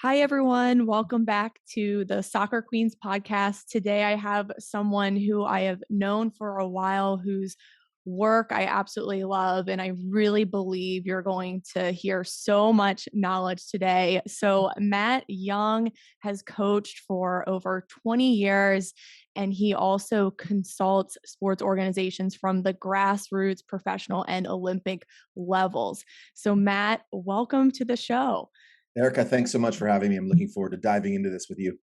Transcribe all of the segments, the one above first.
Hi, everyone. Welcome back to the Soccer Queens podcast. Today, I have someone who I have known for a while whose work I absolutely love. And I really believe you're going to hear so much knowledge today. So, Matt Young has coached for over 20 years, and he also consults sports organizations from the grassroots, professional, and Olympic levels. So, Matt, welcome to the show. Erica, thanks so much for having me. I'm looking forward to diving into this with you.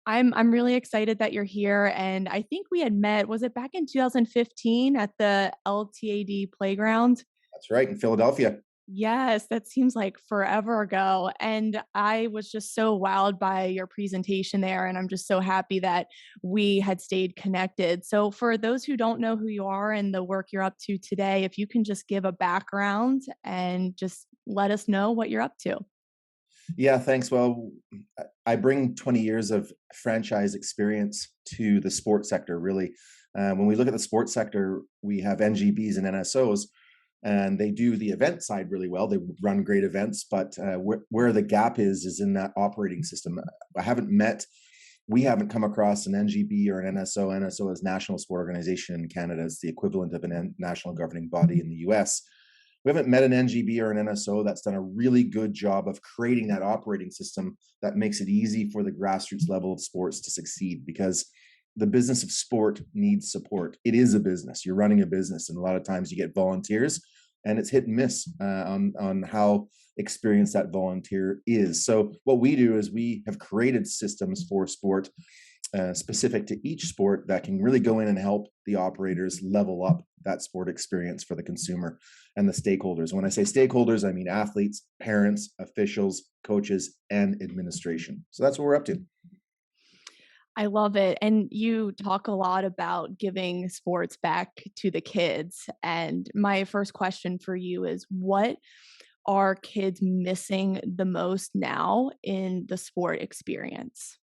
I'm really excited that you're here, and I think we had met, was it back in 2015 at the LTAD playground? That's right, in Philadelphia. Yes, that seems like forever ago, and I was just so wowed by your presentation there, and I'm just so happy that we had stayed connected. So for those who don't know who you are and the work you're up to today, if you can just give a background and just let us know what you're up to. Yeah, thanks. Well, I bring 20 years of franchise experience to the sports sector, really. When we look at the sports sector, we have NGBs and NSOs, and they do the event side really well. They run great events, but where the gap is in that operating system. We haven't come across an NGB or an NSO. NSO is National Sport Organization in Canada. It's the equivalent of a national governing body in the US. We haven't met an NGB or an NSO that's done a really good job of creating that operating system that makes it easy for the grassroots level of sports to succeed, because the business of sport needs support. It is a business. You're running a business, and a lot of times you get volunteers, and it's hit and miss on how experienced that volunteer is. So what we do is we have created systems for sport specific to each sport that can really go in and help the operators level up that sport experience for the consumer and the stakeholders. When I say stakeholders, I mean athletes, parents, officials, coaches, and administration. So that's what we're up to. I love it. And you talk a lot about giving sports back to the kids. And my first question for you is, what are kids missing the most now in the sport experience?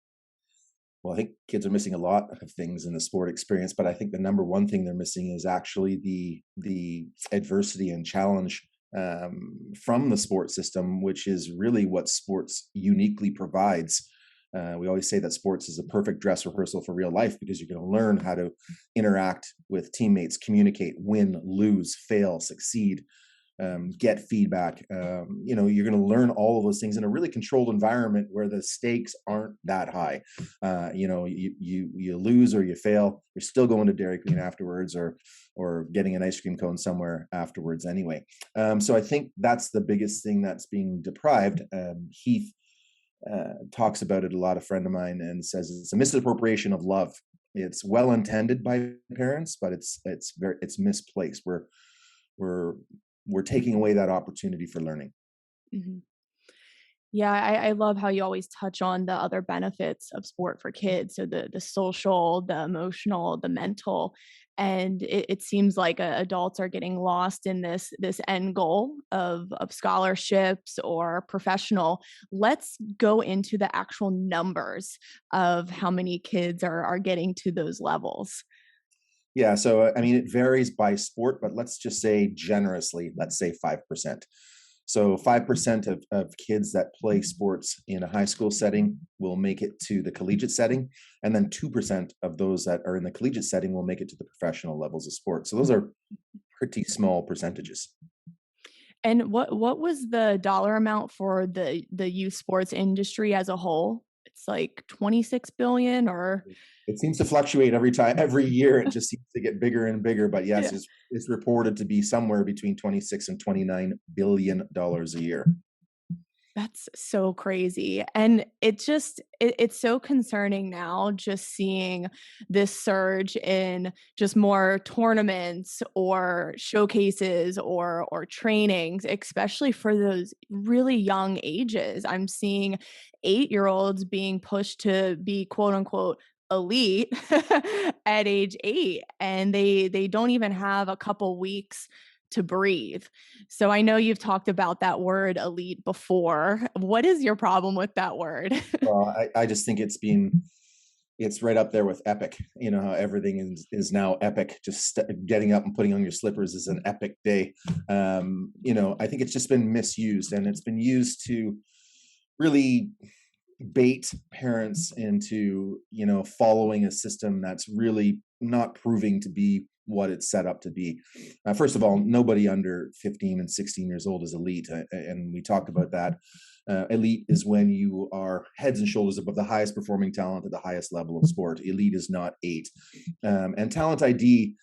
Well, I think kids are missing a lot of things in the sport experience, but I think the number one thing they're missing is actually the adversity and challenge from the sport system, which is really what sports uniquely provides. We always say that sports is a perfect dress rehearsal for real life, because you're going to learn how to interact with teammates, communicate, win, lose, fail, succeed, get feedback. You're going to learn all of those things in a really controlled environment where the stakes aren't that high. You lose or you fail, you're still going to Dairy Queen afterwards, or getting an ice cream cone somewhere afterwards anyway. So I think that's the biggest thing that's being deprived. Heath talks about it a lot, a friend of mine, and says it's a misappropriation of love. It's well intended by parents, but it's misplaced. We're we're taking away that opportunity for learning. Mhm. Yeah, I love how you always touch on the other benefits of sport for kids. So the social, the emotional, the mental, and it seems like adults are getting lost in this end goal of scholarships or professional. Let's go into the actual numbers of how many kids are getting to those levels. Yeah, so I mean, it varies by sport, but let's just say generously, let's say 5%. So 5% of kids that play sports in a high school setting will make it to the collegiate setting. And then 2% of those that are in the collegiate setting will make it to the professional levels of sport. So those are pretty small percentages. And what was the dollar amount for the youth sports industry as a whole? It's like 26 billion or It seems to fluctuate every year. It just seems to get bigger and bigger. But yes, yeah. it's reported to be somewhere between 26 and $29 billion a year. That's so crazy. And it's so concerning now just seeing this surge in just more tournaments or showcases or trainings, especially for those really young ages. I'm seeing 8-year-olds being pushed to be quote unquote elite at age 8, and they don't even have a couple weeks to breathe. So I know you've talked about that word elite before. What is your problem with that word? Well, I just think it's right up there with epic. You know how everything is now epic. Just getting up and putting on your slippers is an epic day. I think it's just been misused, and it's been used to really bait parents into, following a system that's really not proving to be what it's set up to be. First of all, nobody under 15 and 16 years old is elite, and we talked about that. Elite is when you are heads and shoulders above the highest performing talent at the highest level of sport. Elite is not eight. And talent ID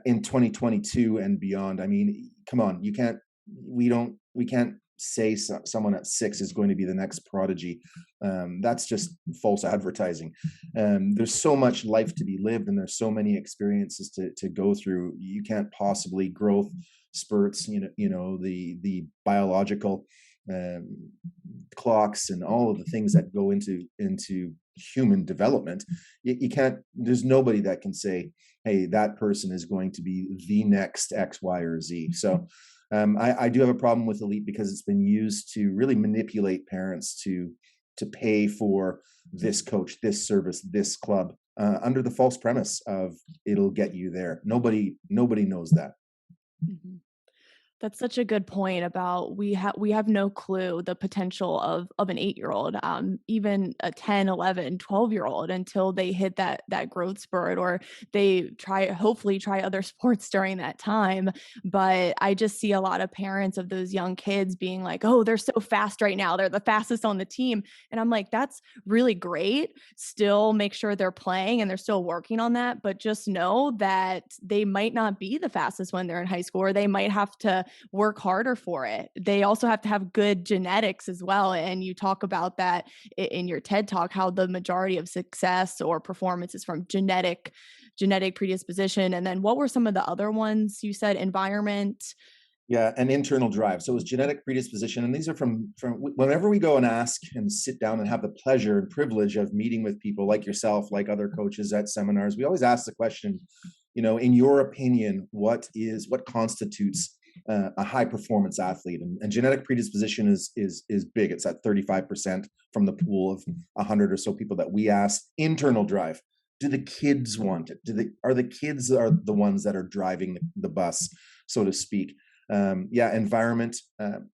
in 2022 and beyond. I mean, come on, we can't say someone at 6 is going to be the next prodigy. That's just false advertising. There's so much life to be lived, and there's so many experiences to go through. You can't possibly growth spurts, the biological um, clocks and all of the things that go into human development. You can't. There's nobody that can say, hey, that person is going to be the next X, Y, or Z. So I do have a problem with elite because it's been used to really manipulate parents to pay for this coach, this service, this club, under the false premise of it'll get you there. Nobody knows that. Mhm. That's such a good point about we have no clue the potential of an 8-year-old, even a 10, 11, 12-year-old until they hit that growth spurt or they hopefully try other sports during that time. But I just see a lot of parents of those young kids being like, "Oh, they're so fast right now. They're the fastest on the team." And I'm like, "That's really great. Still make sure they're playing and they're still working on that, but just know that they might not be the fastest when they're in high school or they might have to work harder for it." They also have to have good genetics as well. And you talk about that in your TED talk, how the majority of success or performance is from genetic predisposition. And then what were some of the other ones you said? Environment. Yeah, an internal drive. So it's genetic predisposition, and these are from whenever we go and ask and sit down and have the pleasure and privilege of meeting with people like yourself, like other coaches at seminars. We always ask the question, in your opinion, what constitutes a high performance athlete? And genetic predisposition is big. It's at 35% from the pool of 100 or so people that we asked. Internal drive. Do the kids want it? Are the kids are the ones that are driving the bus, so to speak? Yeah, environment,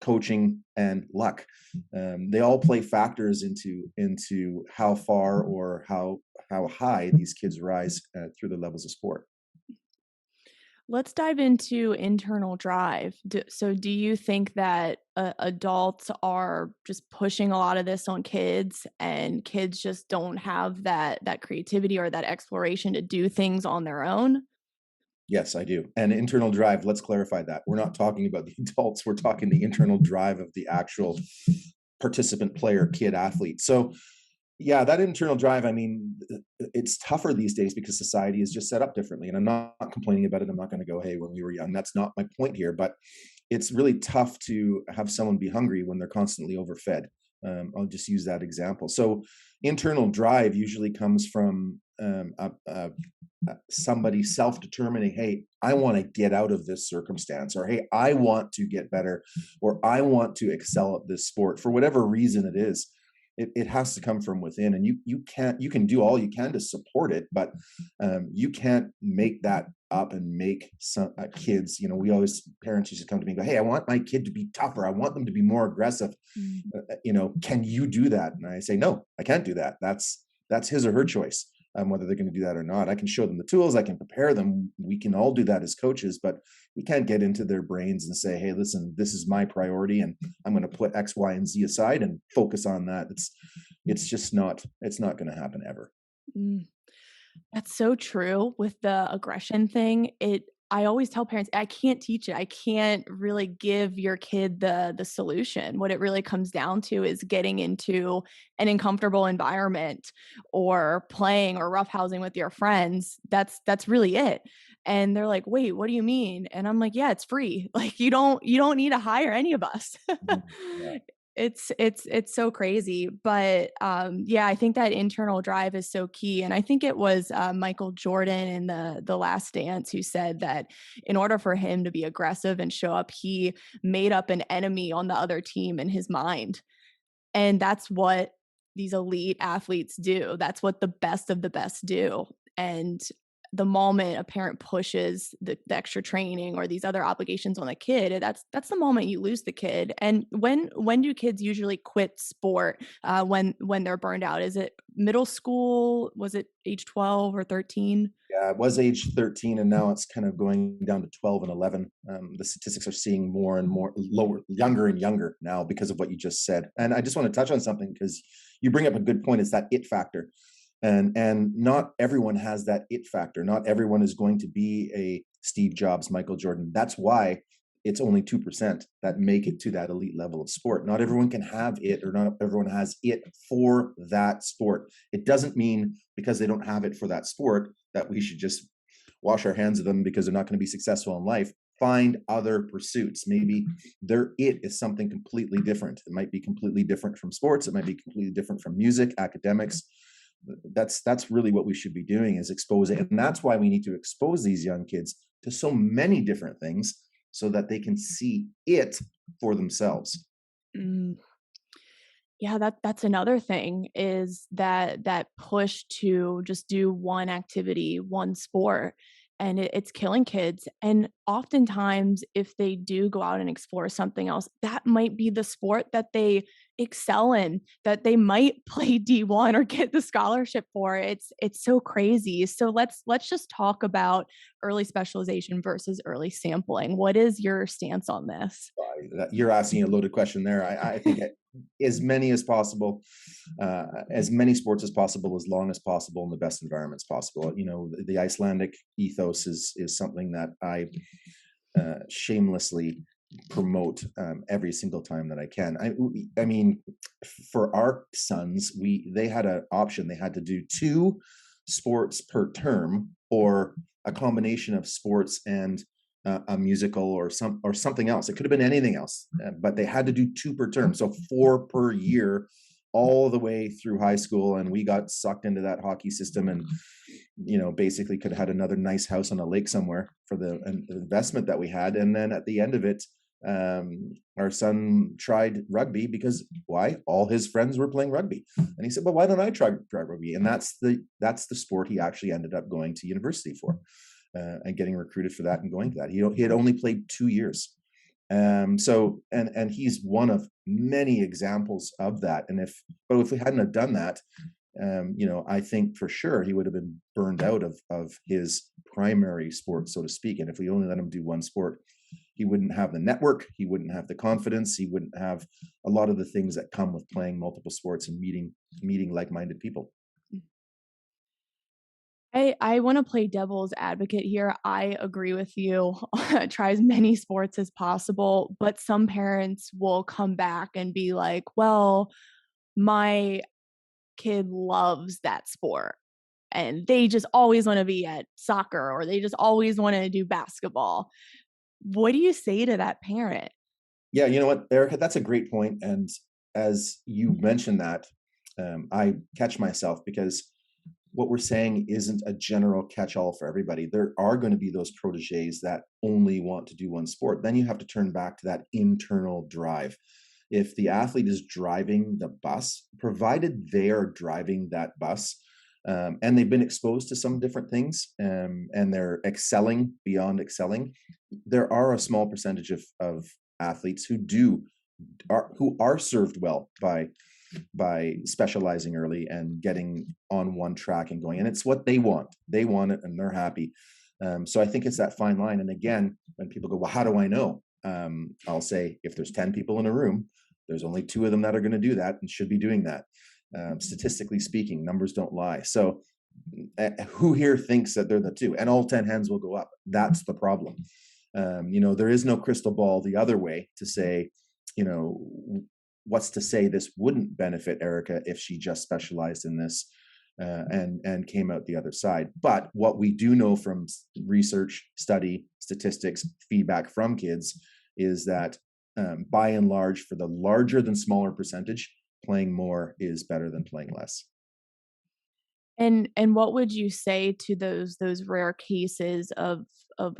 coaching, and luck. They all play factors into how far or how high these kids rise through the levels of sport. Let's dive into internal drive. So, do you think that adults are just pushing a lot of this on kids, and kids just don't have that creativity or that exploration to do things on their own? Yes, I do. And internal drive. Let's clarify that we're not talking about the adults. We're talking the internal drive of the actual participant, player, kid, athlete. So yeah, that internal drive, I mean, it's tougher these days because society is just set up differently. And I'm not complaining about it. I'm not going to go, hey, when we were young, that's not my point here. But it's really tough to have someone be hungry when they're constantly overfed. I'll just use that example. So internal drive usually comes from somebody self-determining, hey, I want to get out of this circumstance, or hey, I want to get better, or I want to excel at this sport for whatever reason it is. It has to come from within, and you can do all you can to support it, but you can't make that up and make some kids. We always parents used to come to me and go, hey, I want my kid to be tougher, I want them to be more aggressive. Can you do that? And I say, no, I can't do that. That's his or her choice, whether they're going to do that or not. I can show them the tools, I can prepare them. We can all do that as coaches, but we can't get into their brains and say, hey, listen, this is my priority, and I'm going to put X, Y, and Z aside and focus on that. It's just not, it's not going to happen ever. Mm. That's so true with the aggression thing. I always tell parents, I can't teach it. I can't really give your kid the solution. What it really comes down to is getting into an uncomfortable environment or playing or roughhousing with your friends. That's really it. And they're like, "Wait, what do you mean?" And I'm like, "Yeah, it's free. Like you don't need to hire any of us." Mhm. Yeah. It's so crazy, but, yeah, I think that internal drive is so key, and I think it was, Michael Jordan in The Last Dance who said that in order for him to be aggressive and show up, he made up an enemy on the other team in his mind, and that's what these elite athletes do. That's what the best of the best do, and the moment a parent pushes the extra training or these other obligations on the kid, that's the moment you lose the kid. And when do kids usually quit sport, when they're burned out? Is it middle school? Was it age 12 or 13? Yeah, it was age 13, and now it's kind of going down to 12 and 11. The statistics are seeing more and more lower, younger and younger now because of what you just said. And I just want to touch on something because you bring up a good point. It's that it factor, and not everyone has that it factor. Not everyone is going to be a Steve Jobs, Michael Jordan. That's why it's only 2% that make it to that elite level of sport. Not everyone can have it, or not everyone has it for that sport. It doesn't mean because they don't have it for that sport that we should just wash our hands of them because they're not going to be successful in life. Find other pursuits. Maybe their it is something completely different. It might be completely different from sports. It might be completely different from music, academics. That's really what we should be doing, is expose it. And that's why we need to expose these young kids to so many different things so that they can see it for themselves. Mm. Yeah, that's another thing, is that push to just do one activity, one sport, and it's killing kids. And oftentimes, if they do go out and explore something else, that might be the sport that they excel in, that they might play D1 or get the scholarship for. It's so crazy. So let's just talk about early specialization versus early sampling. What is your stance on this? You're asking a loaded question there. I think as many as possible, as many sports as possible, as long as possible, in the best environments possible. You know, the Icelandic ethos is something that I shamelessly promote every single time that I can. I mean, for our sons, they had an option. They had to do two sports per term, or a combination of sports and a musical, or something else. It could have been anything else, but they had to do two per term, so four per year, all the way through high school. And we got sucked into that hockey system, and basically could have had another nice house on a lake somewhere for the investment that we had. And then at the end of it, our son tried rugby because why? All his friends were playing rugby, and he said, "Well, why don't I try rugby?" And that's the sport he actually ended up going to university for, and getting recruited for that and going to that. He had only played 2 years. So and he's one of many examples of that. And if we hadn't have done that, I think for sure he would have been burned out of his primary sport, so to speak. And if we only let him do one sport, he wouldn't have the network, he wouldn't have the confidence, he wouldn't have a lot of the things that come with playing multiple sports and meeting like-minded people. I wanna play devil's advocate here. I agree with you. Try as many sports as possible, but some parents will come back and be like, "Well, my kid loves that sport, and they just always wanna be at soccer, or they just always wanna do basketball." What do you say to that parent? Yeah, you know what, Erica, that's a great point. And as you mentioned that, I catch myself because what we're saying isn't a general catch-all for everybody. There are going to be those proteges that only want to do one sport. Then you have to turn back to that internal drive. If the athlete is driving the bus, provided they are driving that bus, and they've been exposed to some different things, and they're excelling beyond excelling, there are a small percentage of athletes who are served well by specializing early and getting on one track and going. And it's what they want. They want it and they're happy. So I think it's that fine line. And again, when people go, "Well, how do I know?" I'll say, if there's 10 people in a room, there's only two of them that are going to do that and should be doing that. Statistically speaking, numbers don't lie. So who here thinks that they're the two? And all 10 hands will go up. That's the problem. There is no crystal ball the other way to say, you know, what's to say this wouldn't benefit Erica if she just specialized in this, and came out the other side. But what we do know from research, study, statistics, feedback from kids is that, by and large, for the larger than smaller percentage, playing more is better than playing less. And what would you say to those rare cases of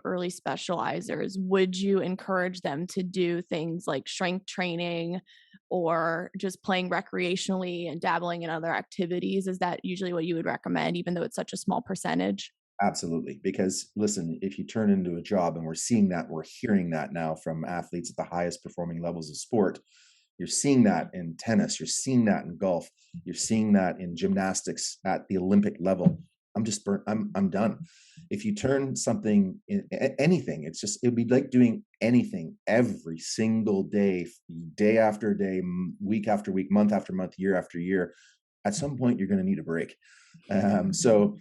early specializers? Would you encourage them to do things like strength training, or just playing recreationally and dabbling in other activities? Is that usually what you would recommend, even though it's such a small percentage? Absolutely. Because listen, if you turn into a job, and we're seeing that, we're hearing that now from athletes at the highest performing levels of sport. You're seeing that in tennis, you're seeing that in golf, you're seeing that in gymnastics at the Olympic level. I'm just burnt. I'm done. If you turn something in anything, it's just it'd be like doing anything every single day, day after day, week after week, month after month, year after year. At some point, you're going to need a break. So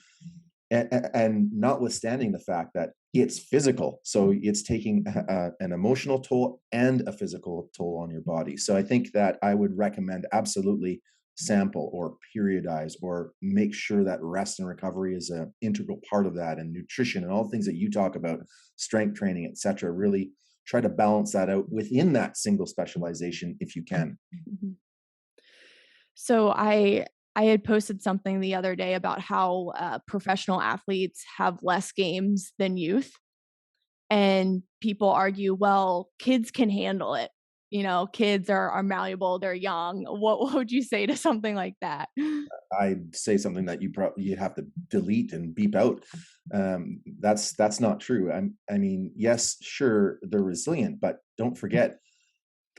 and notwithstanding the fact that it's physical, so it's taking an emotional toll and a physical toll on your body. So I think that I would recommend absolutely sample or periodize or make sure that rest and recovery is an integral part of that, and nutrition and all the things that you talk about, strength training, etc. Really try to balance that out within that single specialization if you can. Mhm. So I had posted something the other day about how professional athletes have less games than youth, and people argue, well, kids can handle it. You know, kids are malleable, they're young. What would you say to something like that? I'd say something that you have to delete and beep out. That's not true. I mean, yes, sure, they're resilient, but don't forget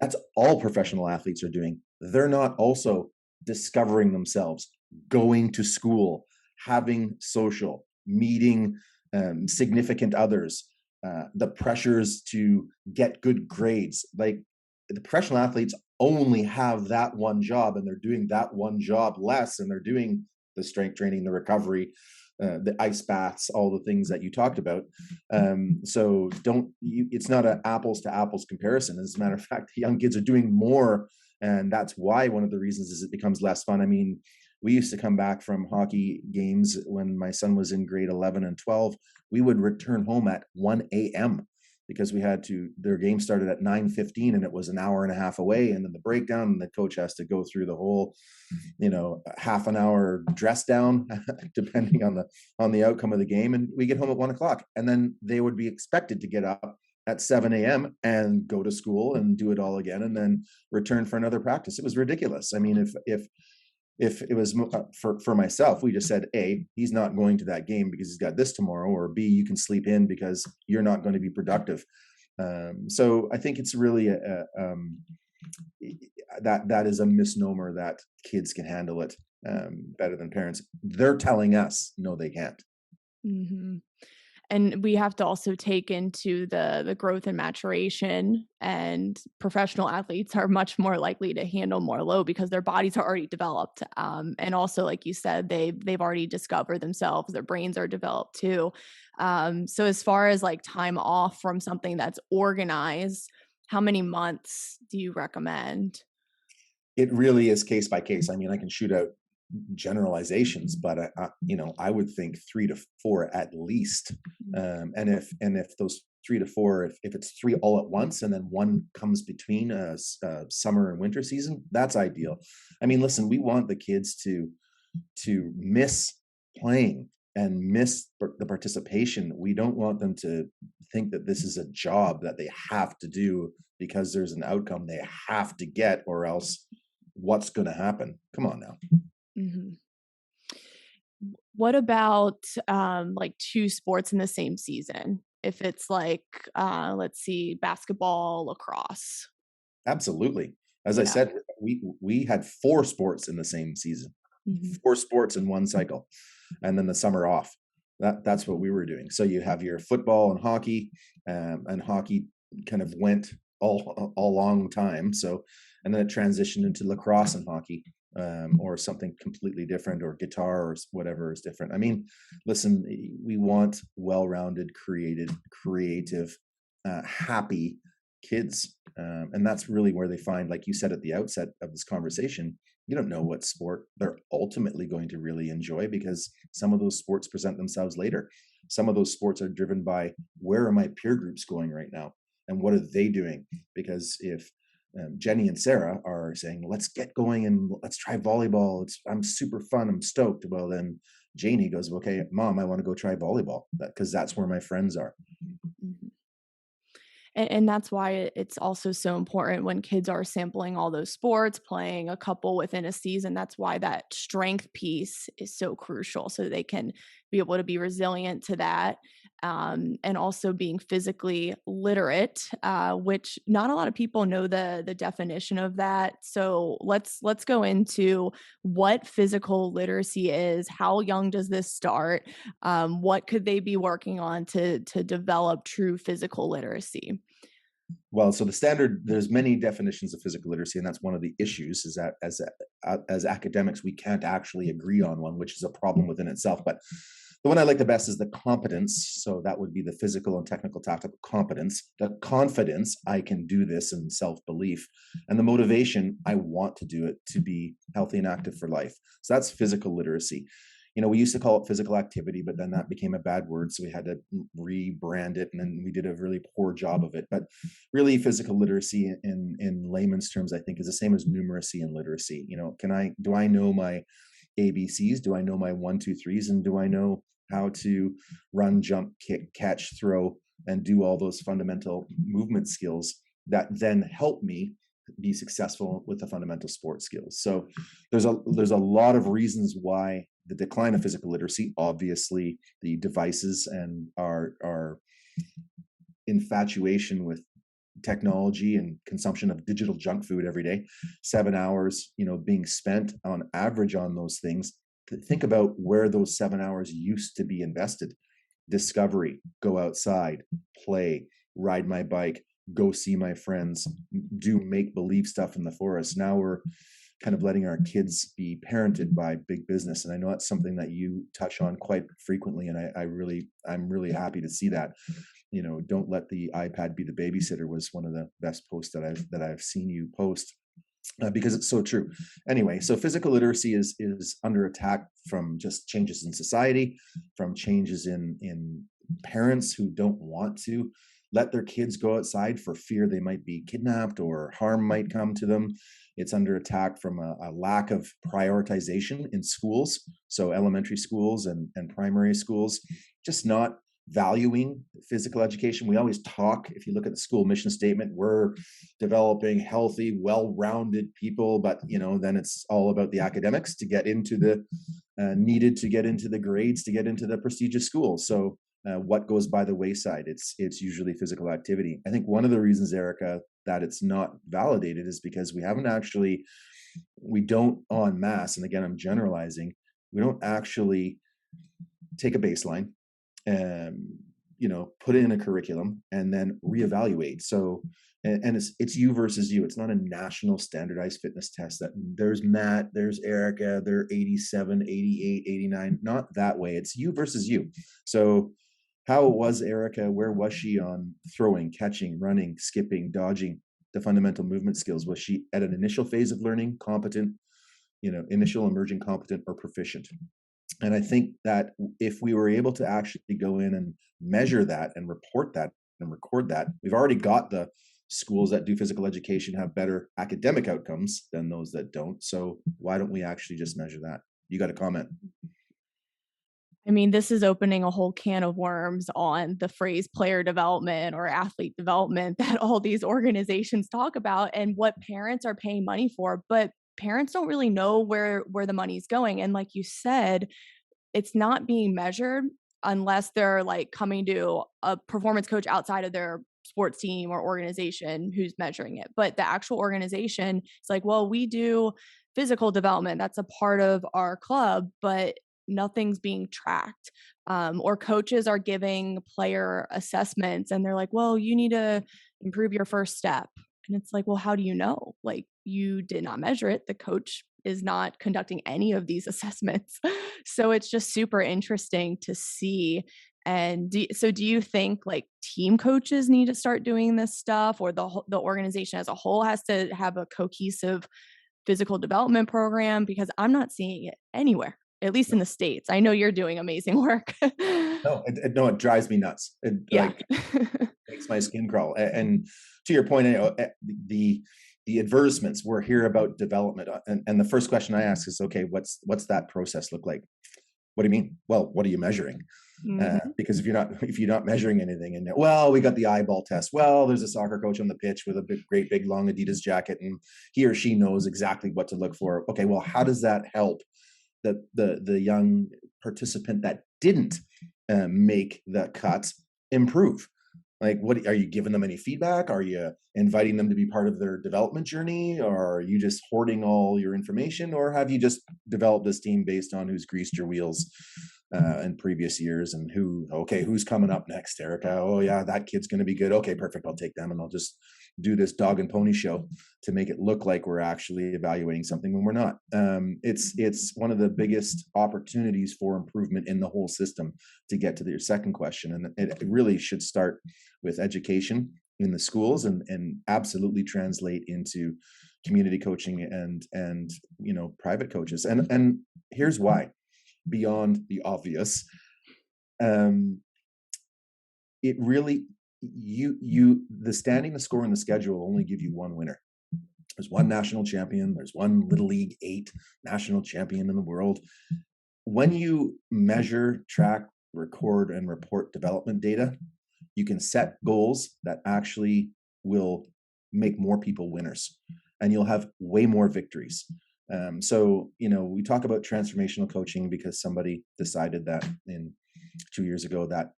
that's all professional athletes are doing. They're not also discovering themselves, going to school, having social, meeting significant others, the pressures to get good grades. Like the professional athletes only have that one job, and they're doing that one job less, and they're doing the strength training, the recovery, the ice baths, all the things that you talked about. So it's not an apples to apples comparison. As a matter of fact, the young kids are doing more. And that's why one of the reasons is it becomes less fun. I mean, we used to come back from hockey games when my son was in grade 11 and 12. We would return home at 1 a.m. because their game started at 9:15 and it was an hour and a half away. And then the breakdown, and the coach has to go through the whole, half an hour dress down, depending on the outcome of the game. And we get home at 1 o'clock, and then they would be expected to get up at 7 a.m. and go to school and do it all again, and then return for another practice. It was ridiculous. I mean, if it was for myself, we just said, A, he's not going to that game because he's got this tomorrow, or B, you can sleep in because you're not going to be productive. So I think it's really that is a misnomer that kids can handle it better than parents. They're telling us no, they can't. Mhm. And we have to also take into the growth and maturation, and professional athletes are much more likely to handle more load because their bodies are already developed, and also, like you said, they've already discovered themselves, their brains are developed too. So as far as like time off from something that's organized, how many months do you recommend? It really is case by case. I mean, I can shoot out generalizations, but I would think 3 to 4 at least. And if those 3 to 4, if it's three all at once, and then one comes between summer and winter season, that's ideal. I mean, listen, we want the kids to miss playing and miss the participation. We don't want them to think that this is a job that they have to do because there's an outcome they have to get, or else what's going to happen? Come on now. Mhm. What about, like, 2 sports in the same season? If it's like, let's see, basketball, lacrosse. Absolutely. As I Yeah. said, we had 4 sports in the same season, Mhm. 4 sports in one cycle, and then the summer off. That's what we were doing. So you have your football and hockey kind of went all long time. So, and then it transitioned into lacrosse and hockey, or something completely different, or guitar, or whatever is different. I mean, listen, we want well-rounded, creative, happy kids, and that's really where they find, like you said at the outset of this conversation, you don't know what sport they're ultimately going to really enjoy, because some of those sports present themselves later. Some of those sports are driven by, where are my peer groups going right now, and what are they doing? Because if Jenny and Sarah are saying, let's get going and let's try volleyball, I'm super fun, I'm stoked, well then Janie goes, okay mom, I want to go try volleyball, because that's where my friends are. Mhm. And that's why it's also so important when kids are sampling all those sports, playing a couple within a season. That's why that strength piece is so crucial, so they can be able to be resilient to that, and also being physically literate, which not a lot of people know the definition of that. So let's go into what physical literacy is. How young does this start? What could they be working on to develop true physical literacy? Well, so the standard, there's many definitions of physical literacy, and that's one of the issues is that as academics, we can't actually agree on one, which is a problem within itself. But the one I like the best is the competence. So that would be the physical and technical tactical competence, the confidence, I can do this, and self-belief, and the motivation, I want to do it to be healthy and active for life. So that's physical literacy. We used to call it physical activity, but then that became a bad word. So we had to rebrand it, and then we did a really poor job of it. But really, physical literacy in layman's terms, I think, is the same as numeracy and literacy. Do I know my ABCs? Do I know my 1, 2, 3s? And do I know how to run, jump, kick, catch, throw, and do all those fundamental movement skills that then help me be successful with the fundamental sports skills? So there's a lot of reasons why the decline of physical literacy, obviously the devices and our infatuation with technology and consumption of digital junk food every day, 7 hours, being spent on average on those things. Think about where those 7 hours used to be invested. Discovery, go outside, play, ride my bike, go see my friends, do make believe stuff in the forest. Now we're kind of letting our kids be parented by big business. And I know that's something that you touch on quite frequently. And I'm really happy to see that. Don't let the iPad be the babysitter was one of the best posts that I've seen you post, because it's so true. Anyway, so physical literacy is under attack from just changes in society, from changes in parents who don't want to let their kids go outside for fear they might be kidnapped or harm might come to them. It's under attack from a lack of prioritization in schools. So elementary schools and primary schools, just not valuing physical education. We always talk, if you look at the school mission statement, we're developing healthy, well-rounded people, but then it's all about the academics to get into the needed to get into the grades, to get into the prestigious schools. So what goes by the wayside? It's usually physical activity. I think one of the reasons, Erica, that it's not validated is because we don't en masse, and again, I'm generalizing, we don't actually take a baseline, put it in a curriculum and then reevaluate. So, and it's you versus you. It's not a national standardized fitness test that there's Matt, there's Erica, they're 87, 88, 89, not that way. It's you versus you. So how was Erica? Where was she on throwing, catching, running, skipping, dodging, the fundamental movement skills? Was she at an initial phase of learning, competent, initial, emerging, competent, or proficient? And I think that if we were able to actually go in and measure that and report that and record that, we've already got the schools that do physical education have better academic outcomes than those that don't. So why don't we actually just measure that? You got a comment? I mean, this is opening a whole can of worms on the phrase player development or athlete development that all these organizations talk about and what parents are paying money for. But parents don't really know where the money's going. And like you said, it's not being measured unless they're like coming to a performance coach outside of their sports team or organization who's measuring it. But the actual organization is like, well, we do physical development. That's a part of our club, but nothing's being tracked. Or coaches are giving player assessments and they're like, well, you need to improve your first step. And it's like, well, how do you know? Like, you did not measure it. The coach is not conducting any of these assessments. So it's just super interesting to see. And do you think like team coaches need to start doing this stuff, or the organization as a whole has to have a cohesive physical development program? Because I'm not seeing it anywhere, at least in the States. I know you're doing amazing work. No, no, it drives me nuts. It Yeah. like makes my skin crawl. And to your point, the advertisements were here about development, and the first question I ask is, okay, what's that process look like? What do you mean? Well, what are you measuring? Mhm. Because if you're not measuring anything, and well, we got the eyeball test. Well, there's a soccer coach on the pitch with a great big long Adidas jacket, and he or she knows exactly what to look for. Okay, well, how does that help the young participant that didn't make the cut improve? Like, what are you giving them any feedback? Are you inviting them to be part of their development journey? Or are you just hoarding all your information? Or have you just developed this team based on who's greased your wheels in previous years and who's coming up next, Erica? Oh, yeah, that kid's going to be good. Okay, perfect. I'll take them and I'll just do this dog and pony show to make it look like we're actually evaluating something when we're not. It's one of the biggest opportunities for improvement in the whole system, to get to your second question. And it really should start with education in the schools, and absolutely translate into community coaching and private coaches. And here's why, beyond the obvious. It really, the standing, the score, and the schedule will only give you one winner. There's one national champion. There's one Little League 8 national champion in the world. When you measure, track, record, and report development data, you can set goals that actually will make more people winners, and you'll have way more victories. So, we talk about transformational coaching because somebody decided that in 2 years ago that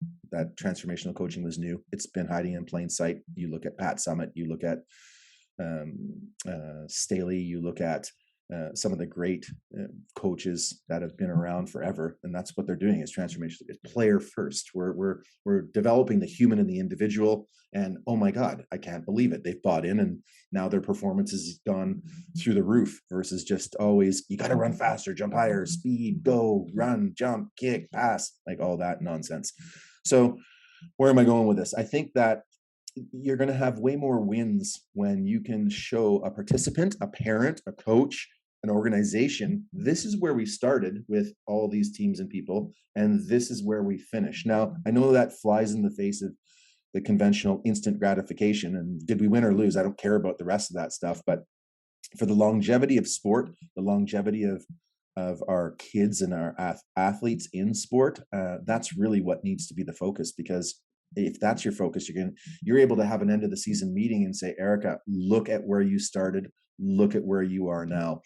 transformational coaching was new. It's been hiding in plain sight. You look at Pat Summitt, you look at Staley, you look at some of the great coaches that have been around forever, and that's what they're doing is transformation. It's player first. We're developing the human and the individual, and oh my God, I can't believe it. They've bought in, and now their performance has gone through the roof. Versus just always, you got to run faster, jump higher, speed, go, run, jump, kick, pass, like all that nonsense. So, where am I going with this? I think that you're going to have way more wins when you can show a participant, a parent, a coach, an organization, this is where we started with all these teams and people, and this is where we finish. Now, I know that flies in the face of the conventional instant gratification, and did we win or lose? I don't care about the rest of that stuff, but for the longevity of sport, the longevity of our kids and our athletes in sport, that's really what needs to be the focus. Because if that's your focus, you're able to have an end of the season meeting and say, Erica, look at where you started, look at where you are now.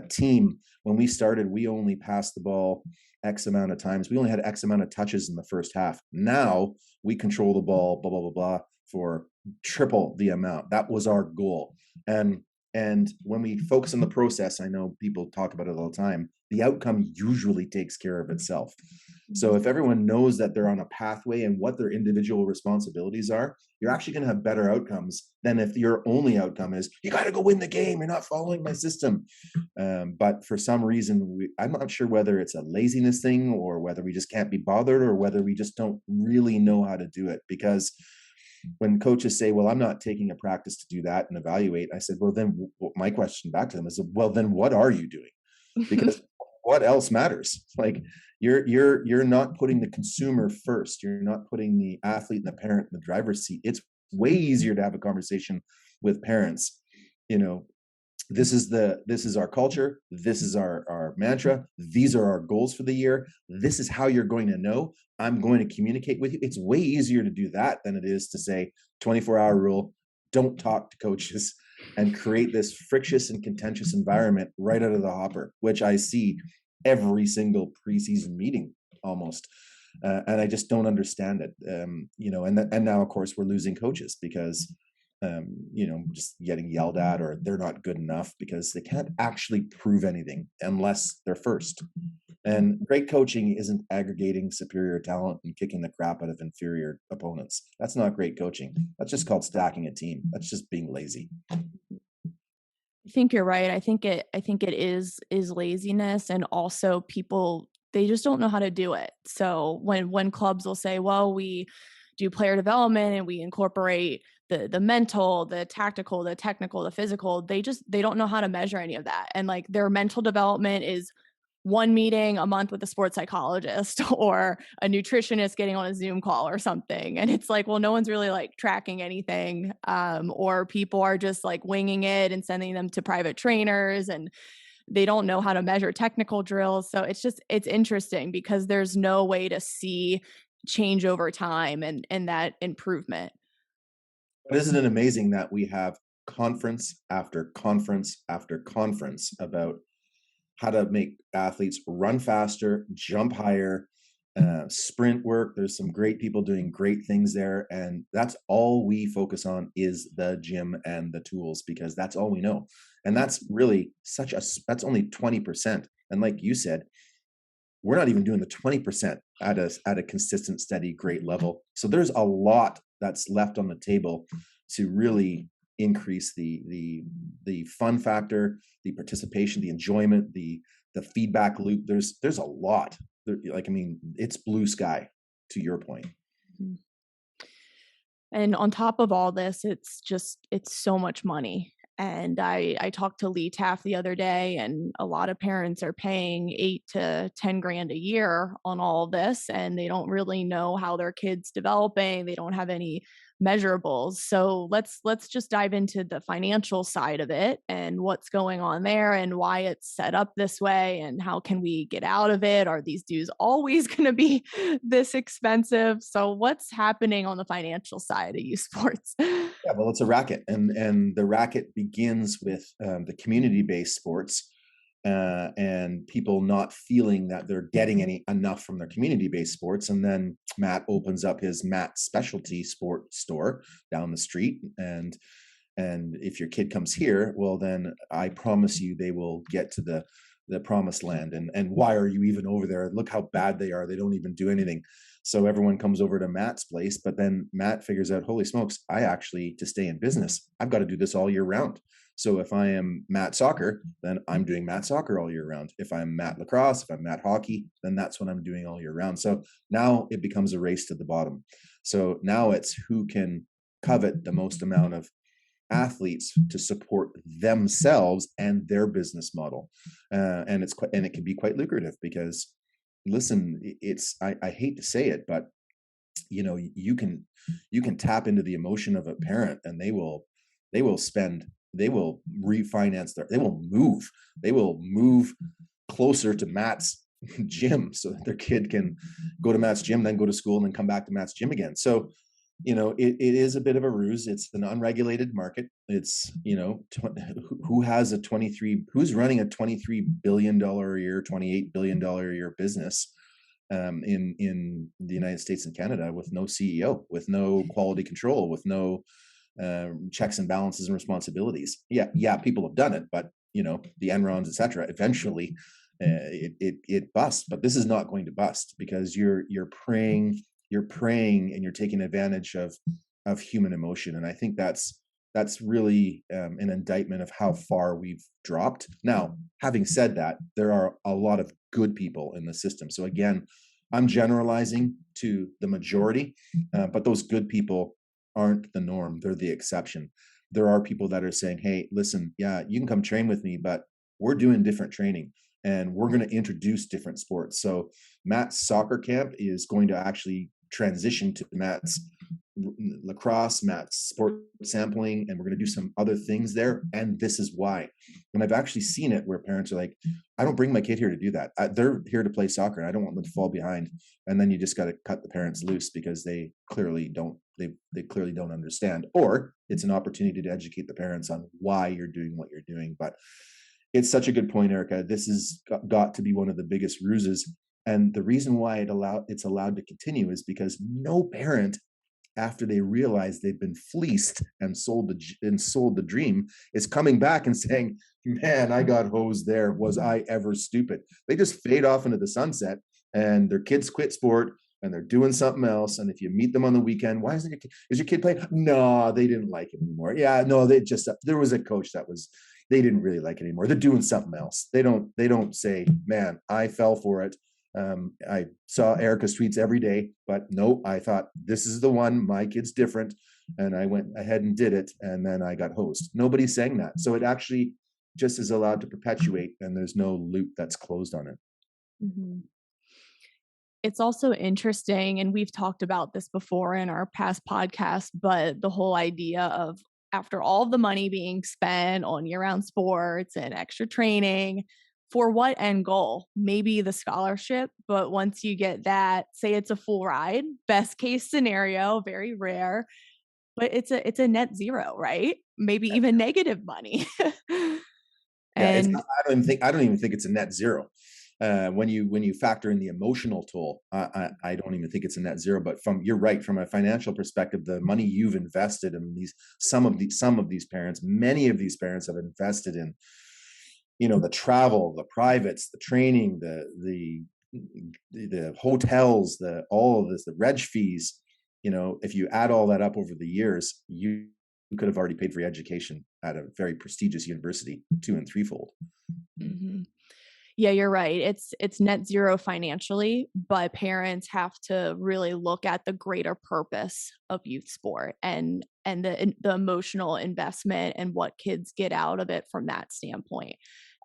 Team, when we started, we only passed the ball X amount of times. We only had X amount of touches in the first half. Now we control the ball, blah, blah, blah, blah, for triple the amount. That was our goal. And when we focus on the process, I know people talk about it all the time, the outcome usually takes care of itself. So if everyone knows that they're on a pathway and what their individual responsibilities are, you're actually going to have better outcomes than if your only outcome is, you got to go win the game, you're not following my system. But for some reason, I'm not sure whether it's a laziness thing or whether we just can't be bothered or whether we just don't really know how to do it. Because when coaches say, well, I'm not taking a practice to do that and evaluate, I said, well, then my question back to them is, well, then what are you doing? Because what else matters? Like you're not putting the consumer first. You're not putting the athlete and the parent in the driver's seat. It's way easier to have a conversation with parents. This is our culture. This is our mantra. These are our goals for the year. This is how you're going to know. I'm going to communicate with you. It's way easier to do that than it is to say 24-hour rule, don't talk to coaches, and create this frictious and contentious environment right out of the hopper, which I see every single preseason meeting almost. And I just don't understand it. And now, of course, we're losing coaches because just getting yelled at, or they're not good enough because they can't actually prove anything unless they're first. And great coaching isn't aggregating superior talent and kicking the crap out of inferior opponents. That's not great coaching. That's just called stacking a team. That's just being lazy. I think you're right. I think it is laziness, and also people, they just don't know how to do it. So when clubs will say, well, we do player development and we incorporate the mental, the tactical, the technical, the physical, they don't know how to measure any of that. And like their mental development is one meeting a month with a sports psychologist or a nutritionist getting on a Zoom call or something. And it's like, well, no one's really like tracking anything, or people are just like winging it and sending them to private trainers. And they don't know how to measure technical drills. So it's interesting because there's no way to see change over time and that improvement. But isn't it amazing that we have conference after conference after conference about how to make athletes run faster, jump higher, sprint work. There's some great people doing great things there. And that's all we focus on is the gym and the tools because that's all we know. And that's really that's only 20%. And like you said, we're not even doing the 20% at a consistent, steady, great level. So there's a lot that's left on the table to really increase the fun factor, the participation, the enjoyment, the feedback loop. There's a lot. Like I mean, it's blue sky. To your point. Mhm. And on top of all this, it's so much money. And I talked to Lee Taft the other day, and a lot of parents are paying 8 to 10 grand a year on all of this, and they don't really know how their kids developing. They don't have any measurables. So let's just dive into the financial side of it and what's going on there and why it's set up this way and how can we get out of it? Are these dues always going to be this expensive? So what's happening on the financial side of youth sports? Yeah, well, it's a racket, and the racket begins with the community-based sports, and people not feeling that they're getting any enough from their community-based sports. And then Matt opens up his Matt Specialty Sport store down the street, and if your kid comes here, well, then I promise you they will get to the promised land. And why are you even over there? Look how bad they are. They don't even do anything. So everyone comes over to Matt's place, but then Matt figures out, holy smokes, I actually, to stay in business, I've got to do this all year round. So if I am Matt Soccer, then I'm doing Matt Soccer all year round. If I'm Matt Lacrosse, if I'm Matt Hockey, then that's what I'm doing all year round. So now it becomes a race to the bottom. So now it's who can covet the most amount of athletes to support themselves and their business model, and it can be quite lucrative because, listen, I hate to say it, but you can tap into the emotion of a parent, and they will refinance they will move closer to Matt's gym so that their kid can go to Matt's gym, then go to school, and then come back to Matt's gym again. So it is a bit of a ruse. It's an unregulated market. It's, who has who's running a $23 billion a year, $28 billion a year business in the United States and Canada with no CEO, with no quality control, with no checks and balances and responsibilities. Yeah, people have done it, but the Enrons, etc. Eventually, it busts. But this is not going to bust because you're preying and you're taking advantage of human emotion. And I think that's really an indictment of how far we've dropped. Now, having said that, there are a lot of good people in the system. So again, I'm generalizing to the majority, but those good people aren't the norm. They're the exception. There are people that are saying, hey, listen, yeah, you can come train with me, but we're doing different training and we're going to introduce different sports. So Matt's soccer camp is going to actually transition to Matt's lacrosse, Matt's sport sampling, and we're going to do some other things there. And this is why. And I've actually seen it where parents are like, I don't bring my kid here to do that. They're here to play soccer, and I don't want them to fall behind. And then you just got to cut the parents loose because they clearly don't. They clearly don't understand, or it's an opportunity to educate the parents on why you're doing what you're doing. But it's such a good point, Erica. This has got to be one of the biggest ruses. And the reason why it's allowed to continue is because no parent, after they realize they've been fleeced and sold the dream, is coming back and saying, man, I got hosed there. Was I ever stupid? They just fade off into the sunset and their kids quit sport and they're doing something else. And if you meet them on the weekend, why isn't is your kid playing? No, they didn't like it anymore. Yeah, no, there was a coach they didn't really like it anymore. They're doing something else. They don't say, man, I fell for it. I saw Erica's tweets every day, but no, I thought this is the one. My kid's different. And I went ahead and did it. And then I got hosed. Nobody's saying that. So it actually just is allowed to perpetuate and there's no loop that's closed on it. Mhm. It's also interesting, and we've talked about this before in our past podcasts, but the whole idea of after all the money being spent on year-round sports and extra training, for what end goal? Maybe the scholarship, but once you get that, say it's a full ride, best case scenario, very rare, but it's a net zero, right? Maybe even negative money. Yeah, it's And I don't even think it's a net zero. When you factor in the emotional toll, I don't even think it's a net zero. But you're right, from a financial perspective, the money you've invested in these, some of these parents, many of these parents have invested in, the travel, the privates, the training, the hotels, the all of this, the reg fees. If you add all that up over the years, you could have already paid for your education at a very prestigious university, two and threefold. mhm. Yeah, you're right. It's net zero financially, but parents have to really look at the greater purpose of youth sport and the emotional investment and what kids get out of it from that standpoint.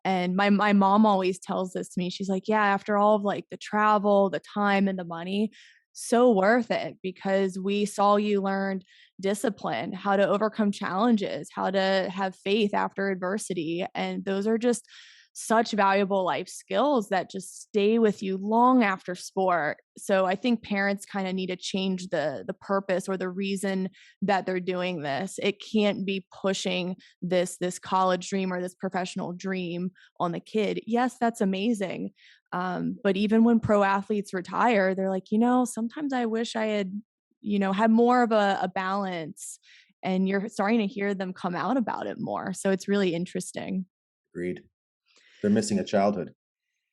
And my mom always tells this to me. She's like, "Yeah, after all of like the travel, the time and the money, so worth it because we saw you learn discipline, how to overcome challenges, how to have faith after adversity, and those are just such valuable life skills that just stay with you long after sport." So I think parents kind of need to change the purpose or the reason that they're doing this. It can't be pushing this college dream or this professional dream on the kid. Yes, that's amazing. But even when pro athletes retire, they're like, sometimes I wish I had more of a balance. And you're starting to hear them come out about it more. So it's really interesting. Agreed. They're missing a childhood.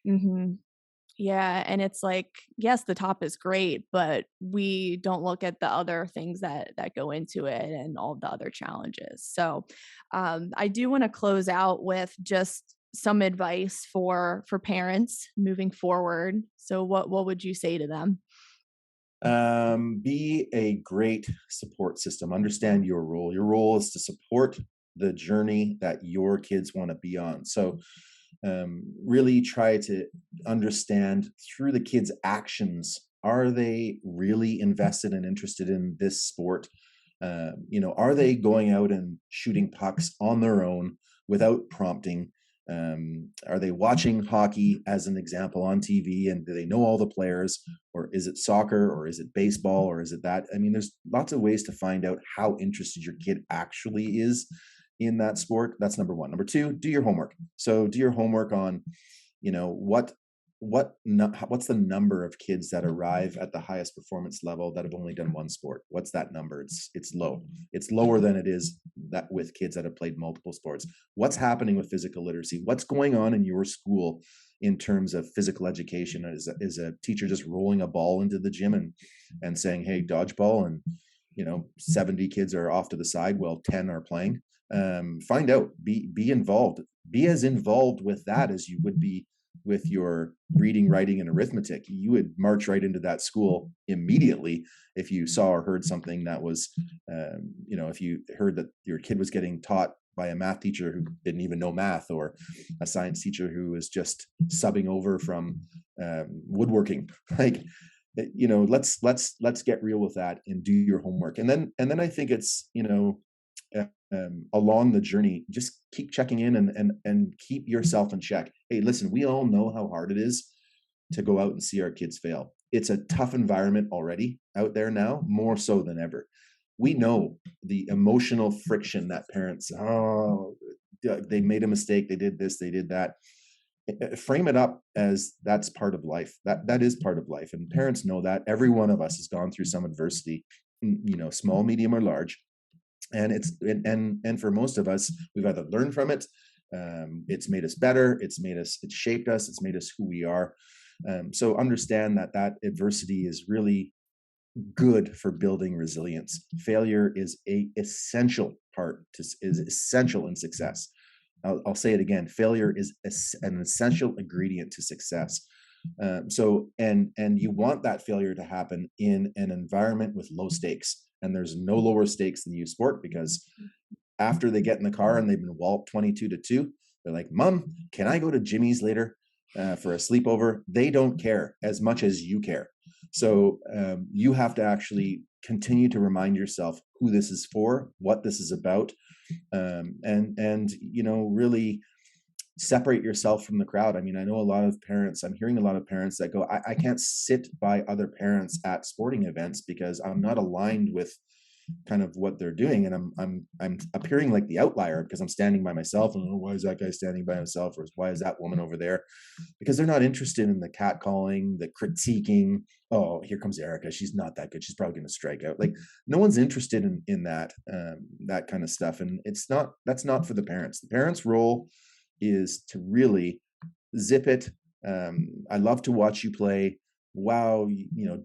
Hmm. Yeah, and it's like, yes, the top is great, but we don't look at the other things that go into it and all the other challenges. So, I do want to close out with just some advice for parents moving forward. So, what would you say to them? Be a great support system. Understand your role. Your role is to support the journey that your kids want to be on. So, really try to understand through the kids' actions, are they really invested and interested in this sport? Are they going out and shooting pucks on their own without prompting? Are they watching hockey, as an example, on TV, and do they know all the players? Or is it soccer, or is it baseball, or is it that? I mean, there's lots of ways to find out how interested your kid actually is in that sport. That's number one. Number two, do your homework. So do your homework on, you know, what's the number of kids that arrive at the highest performance level that have only done one sport? What's that number? It's low. It's lower than it is that with kids that have played multiple sports. What's happening with physical literacy? What's going on in your school in terms of physical education? Is a teacher just rolling a ball into the gym and saying, "Hey, dodgeball," and 70 kids are off to the side while 10 are playing? Find out. Be involved. Be as involved with that as you would be with your reading, writing, and arithmetic. You would march right into that school immediately if you saw or heard something that was, if you heard that your kid was getting taught by a math teacher who didn't even know math, or a science teacher who was just subbing over from woodworking. Like, let's get real with that and do your homework. And then I think it's, along the journey, just keep checking in and keep yourself in check. Hey, listen, we all know how hard it is to go out and see our kids fail. It's a tough environment already out there now, more so than ever. We know the emotional friction that parents, they made a mistake, they did this, they did that. Frame it up as that's part of life. That is part of life, and parents know that. Every one of us has gone through some adversity, small, medium, or large, and and for most of us, we've either learned from it, it's made us better, it's shaped us, it's made us who we are. So understand that adversity is really good for building resilience. Failure is essential in success. I'll say it again. Failure is an essential ingredient to success. And you want that failure to happen in an environment with low stakes. And there's no lower stakes than youth sport, because after they get in the car and they've been walloped 22-2, they're like, "Mom, can I go to Jimmy's later for a sleepover?" They don't care as much as you care. So you have to actually continue to remind yourself who this is for, what this is about, and really separate yourself from the crowd. I mean, I know a lot of parents, I'm hearing a lot of parents that go, I can't sit by other parents at sporting events because I'm not aligned with kind of what they're doing, and I'm appearing like the outlier because I'm standing by myself, and, oh, why is that guy standing by himself, or why is that woman over there? Because they're not interested in the catcalling, the critiquing. Oh, here comes Erica, she's not that good, she's probably going to strike out. Like, no one's interested in that, that kind of stuff, and that's not for the parents. The parents role is to really zip it. I love to watch you play. Wow,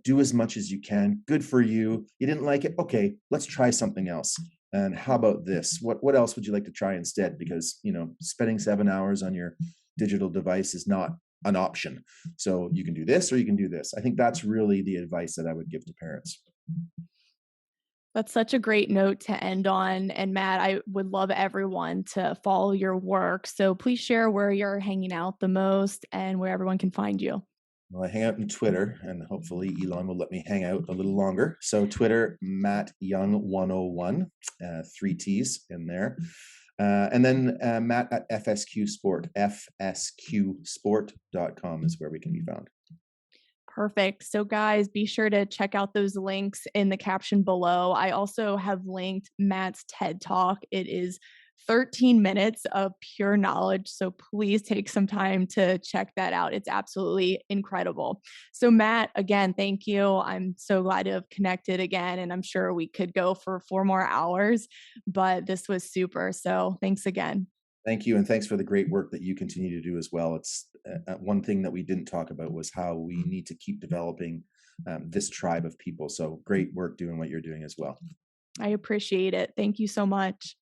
do as much as you can. Good for you. You didn't like it? Okay, let's try something else. And how about this? What else would you like to try instead? Because spending 7 hours on your digital device is not an option. So you can do this or you can do this. I think that's really the advice that I would give to parents. That's such a great note to end on. And Matt, I would love everyone to follow your work. So please share where you're hanging out the most and where everyone can find you. Well, I hang out in Twitter, and hopefully Elon will let me hang out a little longer. So Twitter, Matt Young 101, three T's in there. And then Matt at FSQ Sport, fsqsport.com is where we can be found. Perfect. So, guys, be sure to check out those links in the caption below. I also have linked Matt's TED Talk. It is 13 minutes of pure knowledge. So, please take some time to check that out. It's absolutely incredible. So, Matt, again, thank you. I'm so glad to have connected again. And I'm sure we could go for 4 more hours, but this was super. So, thanks again. Thank you, and thanks for the great work that you continue to do as well. It's one thing that we didn't talk about was how we need to keep developing this tribe of people. So great work doing what you're doing as well. I appreciate it. Thank you so much.